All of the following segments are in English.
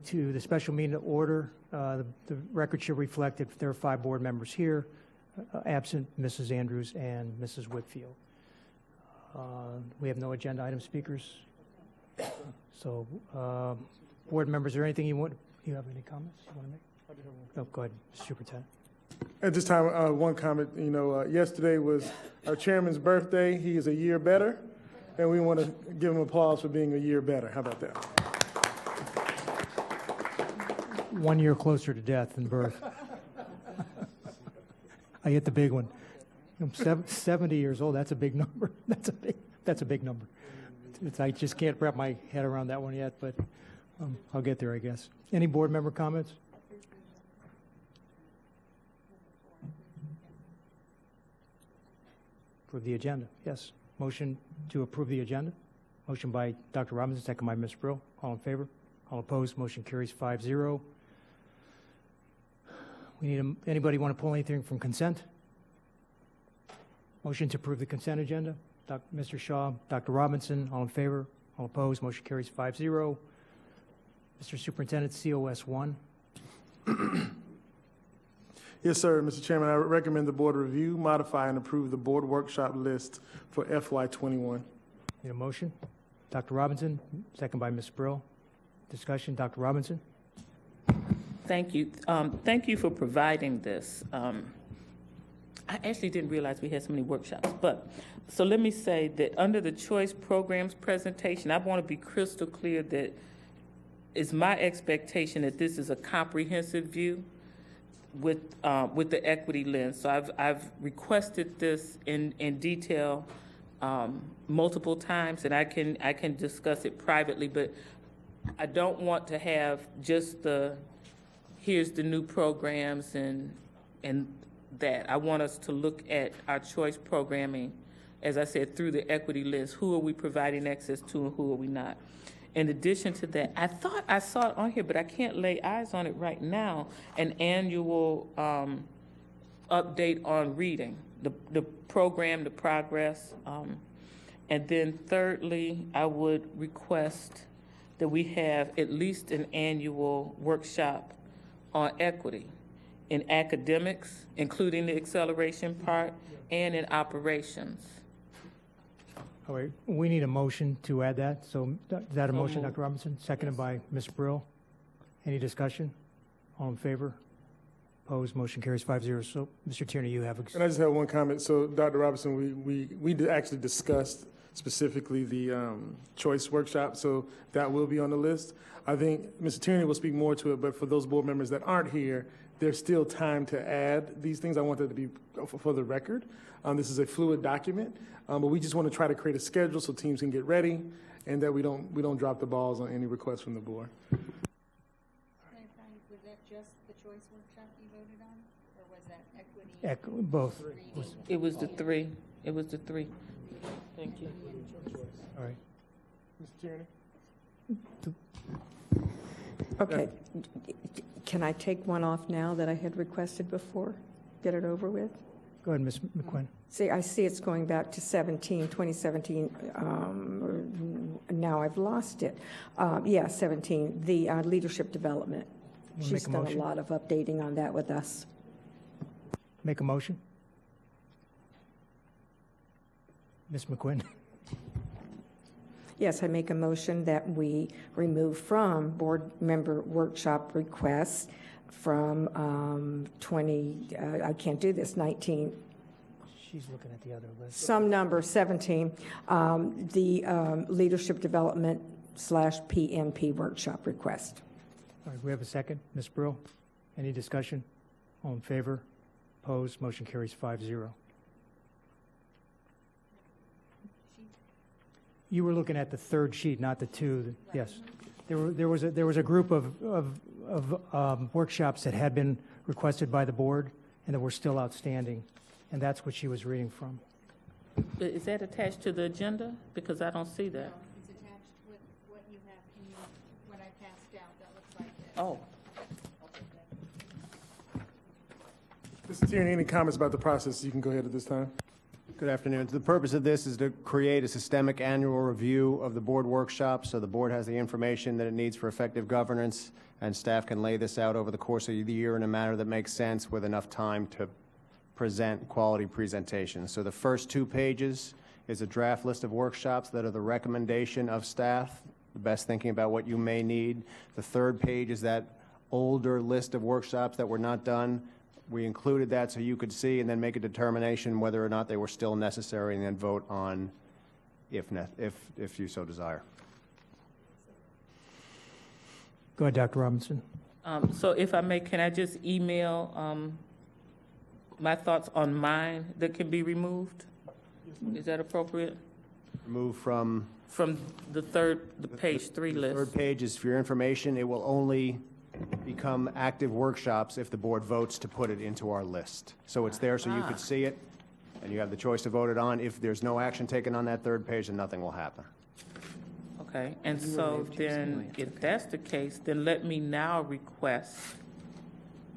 to the special meeting to order. The record should reflect if there are 5 board members here, absent Mrs. Andrews and Mrs. Whitfield. We have no agenda item speakers. So, board members, is there anything you have any comments you want to make? Oh, go ahead, Mr. Superintendent. At this time, one comment. Yesterday was our chairman's birthday. He is a year better, and we want to give him applause for being a year better. How about that? 1 year closer to death than birth. I hit the big one. I'm 70 years old. That's a big number. That's a big number. I just can't wrap my head around that one yet, but I'll get there, I guess. Any board member comments? Approve the agenda. Yes. Motion to approve the agenda. Motion by Dr. Robinson, second by Ms. Brill. All in favor? All opposed? Motion carries 5-0. We need anybody want to pull anything from consent? Motion to approve the consent agenda. Mr. Shaw, Dr. Robinson, all in favor? All opposed? Motion carries 5-0. Mr. Superintendent, COS 1. Yes, sir, Mr. Chairman. I recommend the board review, modify, and approve the board workshop list for FY21. Need a motion? Dr. Robinson, second by Ms. Brill. Discussion, Dr. Robinson. Thank you. Thank you for providing this. I actually didn't realize we had so many workshops, so let me say that under the choice programs presentation, I want to be crystal clear that it's my expectation that this is a comprehensive view with the equity lens. So I've requested this in detail multiple times, and I can discuss it privately, but I don't want to have just here's the new programs and that. I want us to look at our choice programming, as I said, through the equity lens. Who are we providing access to and who are we not? In addition to that, I thought I saw it on here, but I can't lay eyes on it right now, an annual update on reading, the program, the progress. And then thirdly, I would request that we have at least an annual workshop on equity in academics, including the acceleration part, and in operations. All right, we need a motion to add that. So is that a motion, Dr. Robinson? Seconded by Ms. Brill. Any discussion? All in favor? Opposed? Motion carries 5-0. So, Mr. Tierney, you have. And I just have one comment. So, Dr. Robinson, we actually discussed specifically the choice workshop, so that will be on the list. I think Mr. Tierney will speak more to it, but for those board members that aren't here, there's still time to add these things. I want that to be for the record. This is a fluid document, but we just want to try to create a schedule so teams can get ready, and that we don't drop the balls on any requests from the board. Was that just the choice workshop you voted on, or was that equity? Both. It was the three. It was the three. Thank you. All right. Mr. Tierney? Okay. Can I take one off now that I had requested before? Get it over with? Go ahead, Ms. McQuinn. See, I see it's going back to 2017. Now I've lost it. 17, the leadership development. She's done a lot of updating on that with us. Make a motion. Ms. McQuinn. Yes, I make a motion that we remove from board member workshop requests from 19. She's looking at the other list. Some number, 17, the leadership development / PMP workshop request. All right, we have a second. Ms. Brill, any discussion? All in favor? Opposed? Motion carries 5-0. You were looking at the third sheet, not the two. Yes, there was a group of workshops that had been requested by the board and that were still outstanding, and that's what she was reading from. Is that attached to the agenda? Because I don't see that. No, it's attached with what you have in your, what I passed out. That looks like this. Oh. Mr. Tierney, any comments about the process? You can go ahead at this time. Good afternoon. The purpose of this is to create a systemic annual review of the board workshops, so the board has the information that it needs for effective governance, and staff can lay this out over the course of the year in a manner that makes sense with enough time to present quality presentations. So the first 2 pages is a draft list of workshops that are the recommendation of staff, the best thinking about what you may need. The 3rd page is that older list of workshops that were not done. We included that so you could see and then make a determination whether or not they were still necessary, and then vote on if you so desire. Go ahead, Dr. Robinson. So if I may, can I just email my thoughts on mine that can be removed? Is that appropriate? Move from the page 3 the list. 3rd page is for your information. It will only become active workshops if the board votes to put it into our list. So it's there so you could see it, and you have the choice to vote it on. If there's no action taken on that 3rd page, then nothing will happen. Okay, and so then, if that's the case, then let me now request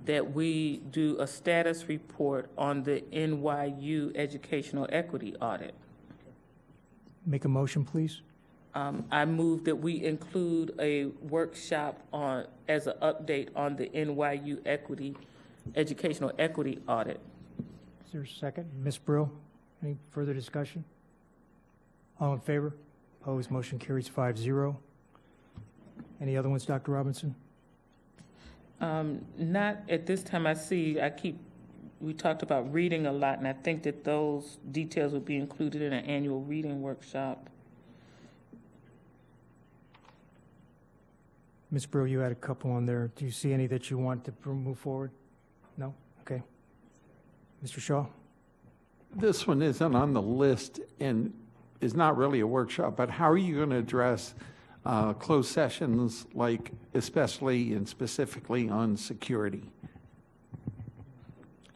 that we do a status report on the NYU educational equity audit. Make a motion, please. I move that we include a workshop as an update on the NYU educational equity audit. Is there a second? Ms. Brill, any further discussion? All in favor? Opposed? Motion carries 5-0. Any other ones, Dr. Robinson? Not at this time. We talked about reading a lot, and I think that those details would be included in an annual reading workshop. Ms. Brill, you had a couple on there. Do you see any that you want to move forward? No? Okay. Mr. Shaw? This one isn't on the list and is not really a workshop, but how are you going to address closed sessions, like especially and specifically on security?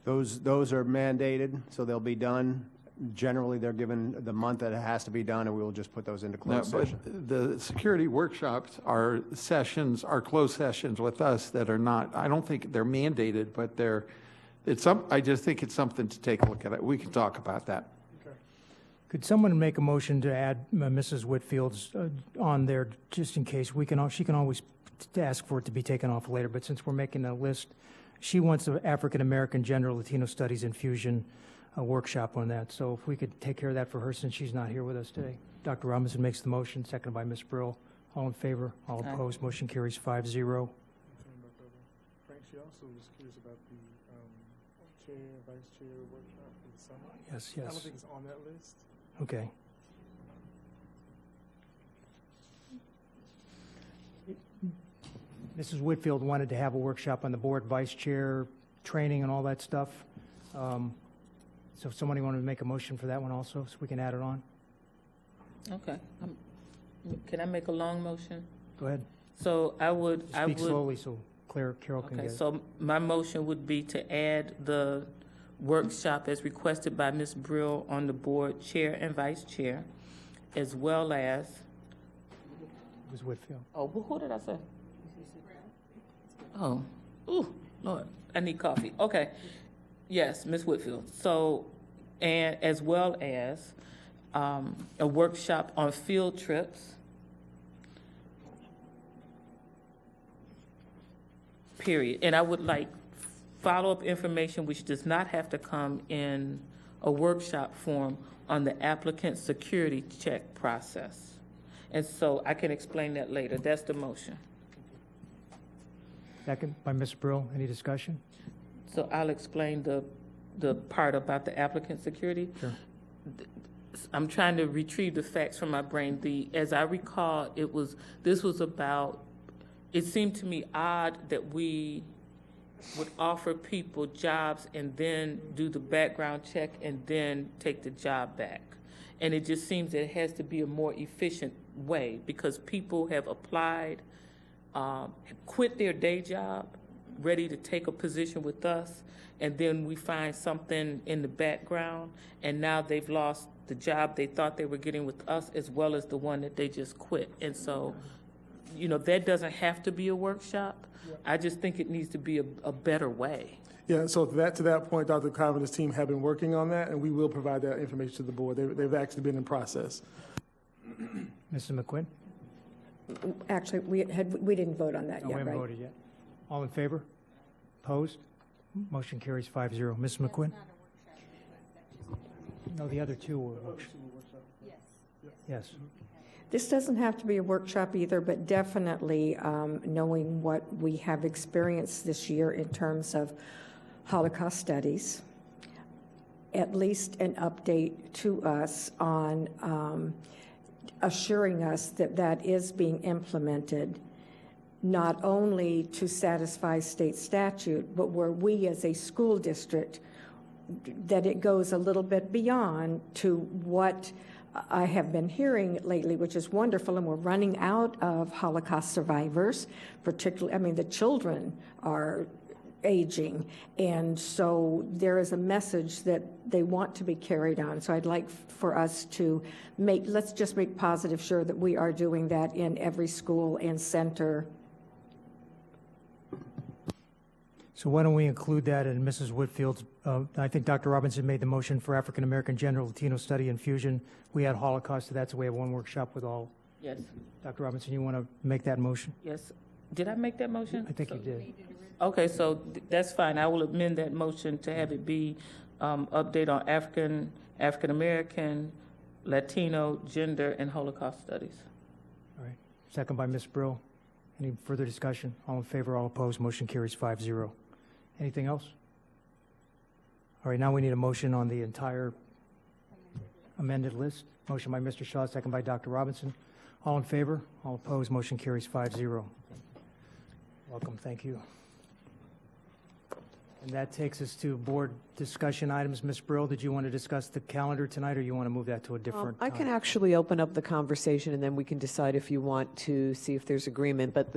Those are mandated, so they'll be done. Generally, they're given the month that it has to be done, and we will just put those into closed session. The security workshops are closed sessions with us that are not, I don't think they're mandated, but I just think it's something to take a look at. We can talk about that. Could someone make a motion to add Mrs. Whitfield's on there, just in case? She can always ask for it to be taken off later, but since we're making a list, she wants an African-American Gender Latino Studies Infusion workshop on that. So if we could take care of that for her since she's not here with us today. Dr. Robinson makes the motion, seconded by Ms. Brill. All in favor? All opposed? Motion carries 5-0. Frank, she also was curious about the chair, vice chair workshop for the summer. Yes, I don't yes. think it's on that list. Okay. Mrs. Whitfield wanted to have a workshop on the board vice chair training and all that stuff. So if somebody wanted to make a motion for that one also, so we can add it on. Okay. Can I make a long motion? Go ahead. So I would. Speak slowly so Carol can get it. So my motion would be to add the workshop as requested by Ms. Brill on the board chair and vice chair, as well as. It was Whitfield. Oh, who did I say? Oh, ooh, Lord, I need coffee. Okay. Yes, Ms. Whitfield. So, and as well as a workshop on field trips, period. And I would like follow-up information which does not have to come in a workshop form on the applicant security check process. And so I can explain that later. That's the motion. Second by Ms. Brill. Any discussion? So I'll explain the part about the applicant security. Sure. I'm trying to retrieve the facts from my brain. As I recall, this was about, it seemed to me odd that we would offer people jobs and then do the background check and then take the job back. And it just seems that it has to be a more efficient way because people have applied, quit their day job, ready to take a position with us, and then we find something in the background, and now they've lost the job they thought they were getting with us as well as the one that they just quit. And so that doesn't have to be a workshop. I just think it needs to be a better way. Yeah, so to that point, Dr. Carver and his team have been working on that, and we will provide that information to the board. They've actually been in process. Mrs. McQuinn? Actually, we didn't vote on that No, we yet, haven't right? voted yet. All in favor? Opposed? Motion carries 5-0. Mrs. McQuinn? Not a workshop request, that's just information. No, the other two were workshops. Yes. Yes. This doesn't have to be a workshop either, but definitely knowing what we have experienced this year in terms of Holocaust studies, at least an update to us on assuring us that that is being implemented, not only to satisfy state statute, but where we as a school district, that it goes a little bit beyond to what I have been hearing lately, which is wonderful, and we're running out of Holocaust survivors, particularly, the children are aging, and so there is a message that they want to be carried on. So I'd like for us to let's just make positive sure that we are doing that in every school and center. So why don't we include that in Mrs. Whitfield's, I think Dr. Robinson made the motion for African American Gender Latino Study and Fusion. We had Holocaust, so that's a way of one workshop with all. Yes, Dr. Robinson, you want to make that motion? yes. Did I make that motion? I think you did. Okay, so that's fine. I will amend that motion to have it be update on African American, Latino, gender, and Holocaust studies. All right. Second by Ms. Brill. Any further discussion? All in favor, all opposed, motion carries 5-0. Anything else? All right, now we need a motion on the entire amended list. Motion by Mr. Shaw, second by Dr. Robinson. All in favor, all opposed, motion carries 5-0. Welcome, thank you. And that takes us to board discussion items. Ms. Brill, did you want to discuss the calendar tonight, or you want to move that to a different I time? can actually open up the conversation, and then we can decide if you want to see if there's agreement. But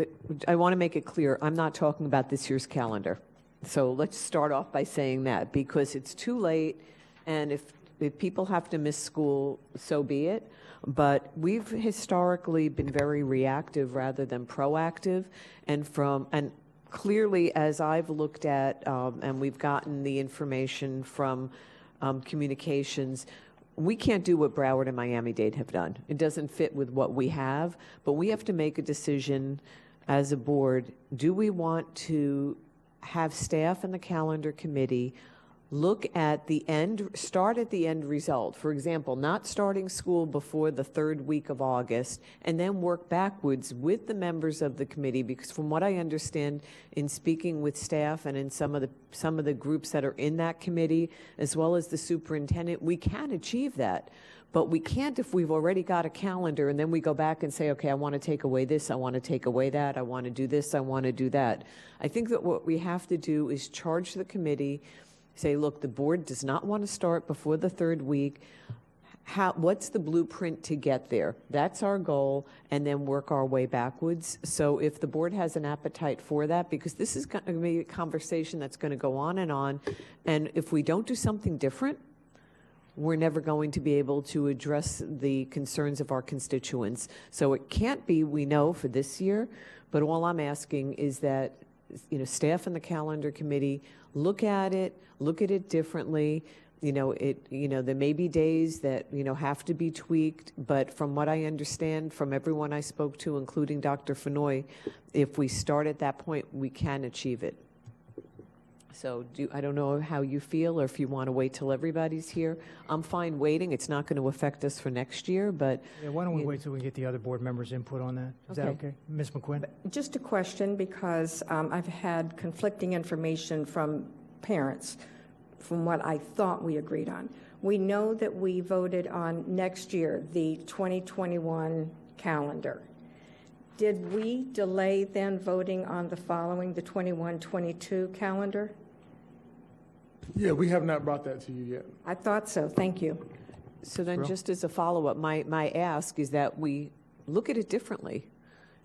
I want to make it clear, I'm not talking about this year's calendar. So let's start off by saying that, because it's too late, and if people have to miss school, so be it. But we've historically been very reactive rather than proactive, and clearly, as I've looked at, and we've gotten the information from communications, we can't do what Broward and Miami-Dade have done. It doesn't fit with what we have, but we have to make a decision as a board. Do we want to have staff in the calendar committee look at start at the end result? For example, not starting school before the third week of August, and then work backwards with the members of the committee, because from what I understand in speaking with staff and in some of the groups that are in that committee, as well as the superintendent, we can achieve that. But we can't if we've already got a calendar and then we go back and say, okay, I want to take away this, I want to take away that, I want to do this, I want to do that. I think that what we have to do is charge the committee, say, look, the board does not want to start before the third week. What's the blueprint to get there? That's our goal, and then work our way backwards. So if the board has an appetite for that, because this is going to be a conversation that's going to go on, and if we don't do something different, we're never going to be able to address the concerns of our constituents. So it can't be, we know, for this year, but all I'm asking is that staff in the calendar committee look at it differently. There may be days that, have to be tweaked, but from what I understand from everyone I spoke to, including Dr. Fenoy, if we start at that point, we can achieve it. So I don't know how you feel, or if you want to wait till everybody's here. I'm fine waiting. It's not going to affect us for next year, but... Yeah, why don't we wait till we get the other board members' input on that? Is that okay? Ms. McQuinn? Just a question, because I've had conflicting information from parents from what I thought we agreed on. We know that we voted on next year, the 2021 calendar. Did we delay then voting on the 21-22 calendar? Yeah, we have not brought that to you yet. I thought so. Thank you. So then, just as a follow-up, my ask is that we look at it differently,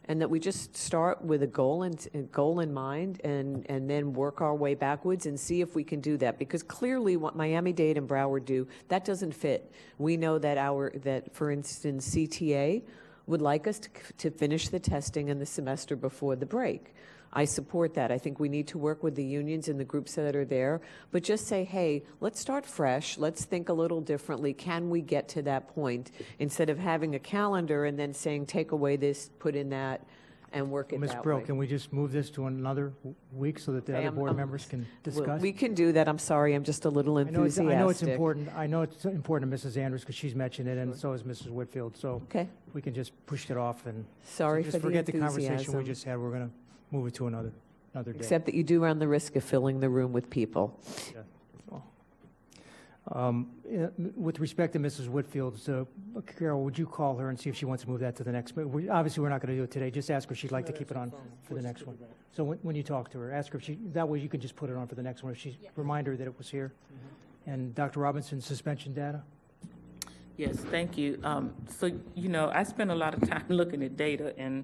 and that we just start with a goal in mind, and then work our way backwards and see if we can do that. Because clearly, what Miami-Dade and Broward do, that doesn't fit. We know that for instance, CTA would like us to finish the testing in the semester before the break. I support that. I think we need to work with the unions and the groups that are there, but just say, hey, let's start fresh. Let's think a little differently. Can we get to that point instead of having a calendar and then saying, take away this, put in that, and work it Ms. that Brill, way? can we just move this to another week so that the other board members can discuss? We can do that. I'm sorry. I'm just a little I know enthusiastic. it's important. I know it's important to Mrs. Andrews because she's mentioned it, and so is Mrs. Whitfield. So Okay. we can just push it off and Sorry just for the forget the conversation we enthusiasm. just had. We're going to move it to another day. Except that you do run the risk of filling the room with people. With respect to Mrs. Whitfield, so Carol, would you call her and see if she wants to move that to the next? Obviously, we're not going to do it today. Just ask her if she'd like to keep it on for the next one. So when you talk to her, ask her if she. That way, you can just put it on for the next one. If she remind her that it was here. And Dr. Robinson, suspension data. Yes, thank you. So, I spent a lot of time looking at data, and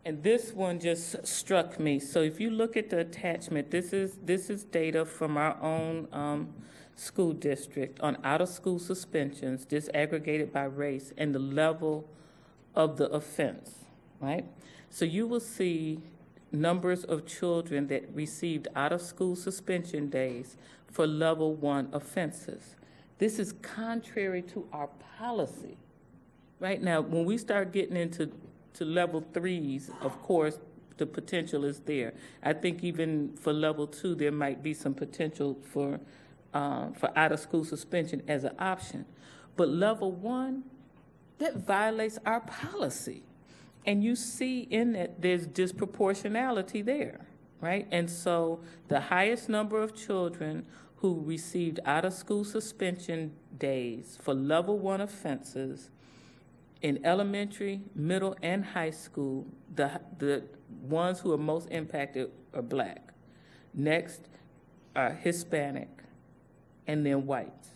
this one just struck me. So if you look at the attachment, this is data from our own school district on out-of-school suspensions, disaggregated by race, and the level of the offense, right? So you will see numbers of children that received out-of-school suspension days for level 1 offenses. This is contrary to our policy. Right now, when we start getting into level 3s, of course, the potential is there. I think even for level 2, there might be some potential for out-of-school suspension as an option. But level 1, that violates our policy. And you see in that there's disproportionality there, right? And so the highest number of children who received out-of-school suspension days for level 1 offenses in elementary, middle, and high school, the ones who are most impacted are Black. Next are Hispanic, and then whites.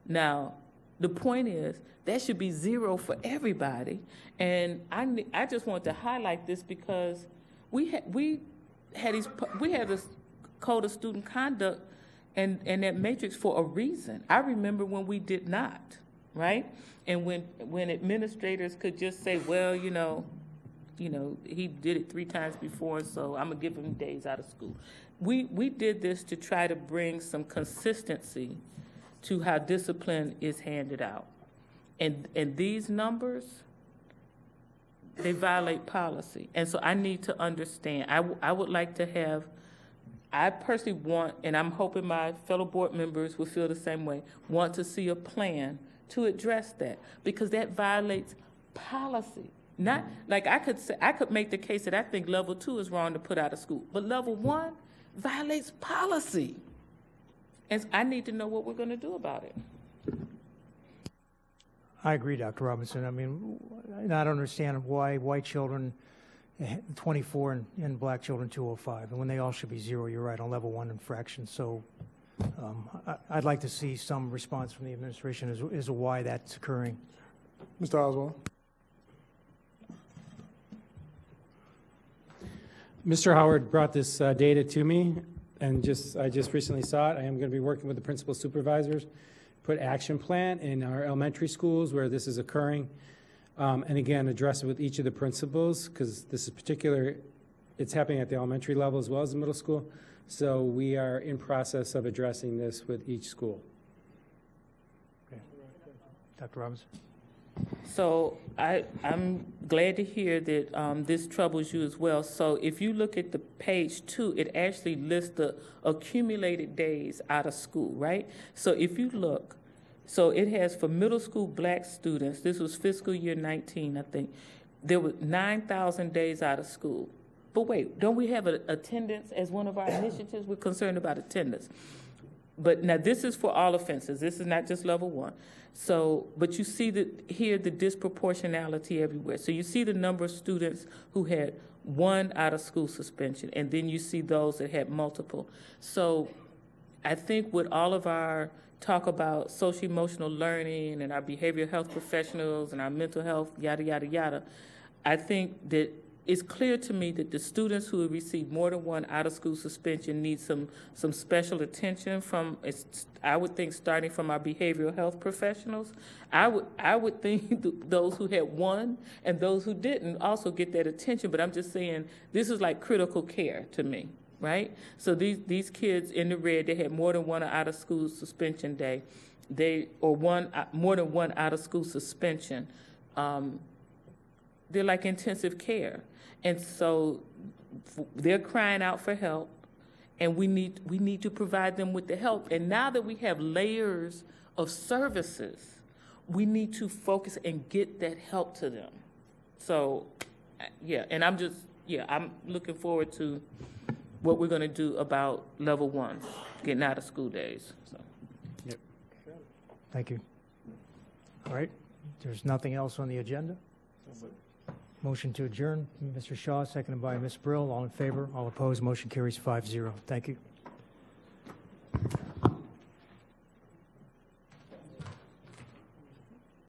Now, the point is, that should be 0 for everybody. And I just want to highlight this because we had this code of student conduct and that matrix for a reason. I remember when we did not, right? And when administrators could just say, well, he did it 3 times before, so I'm gonna give him days out of school. We did this to try to bring some consistency to how discipline is handed out. And these numbers, they violate policy. And so I need to understand. I would like to have, I personally want, and I'm hoping my fellow board members will feel the same way, want to see a plan to address that, because that violates policy. Not like I could make the case that I think level 2 is wrong to put out of school, but level 1 violates policy. And I need to know what we're going to do about it. I agree, Dr. Robinson. I mean, I don't understand why white children 24 and Black children 205, and when they all should be 0. You're right on level 1 infraction. So I'd like to see some response from the administration as to why that's occurring. Mr. Oswald. Mr. Howard brought this data to me, and I just recently saw it. I am going to be working with the principal supervisors, put action plan in our elementary schools where this is occurring, and again, address it with each of the principals, because this is it's happening at the elementary level as well as the middle school. So we are in process of addressing this with each school. Okay. Dr. Robinson. So I'm glad to hear that this troubles you as well. So if you look at the page 2, it actually lists the accumulated days out of school, right? So if you look, so it has for middle school Black students, this was fiscal year 19, I think, there were 9,000 days out of school. But wait, don't we have attendance as one of our initiatives? We're concerned about attendance. But now this is for all offenses. This is not just level 1. So, but you see the disproportionality everywhere. So you see the number of students who had 1 out of school suspension, and then you see those that had multiple. So I think with all of our talk about social emotional learning and our behavioral health professionals and our mental health, yada, yada, yada, I think that it's clear to me that the students who have received more than one out-of-school suspension need some special attention from, I would think, starting from our behavioral health professionals. I would think those who had one and those who didn't also get that attention, but I'm just saying, this is like critical care to me, right? So these kids in the red, they had more than one out-of-school suspension day, more than one out-of-school suspension. They're like intensive care. And so they're crying out for help, and we need to provide them with the help. And now that we have layers of services, we need to focus and get that help to them. So, yeah, and I'm looking forward to what we're going to do about level ones, getting out of school days. So. Thank you. All right, there's nothing else on the agenda? Motion to adjourn, Mr. Shaw, seconded by Ms. Brill. All in favor, all opposed, motion carries 5-0. Thank you.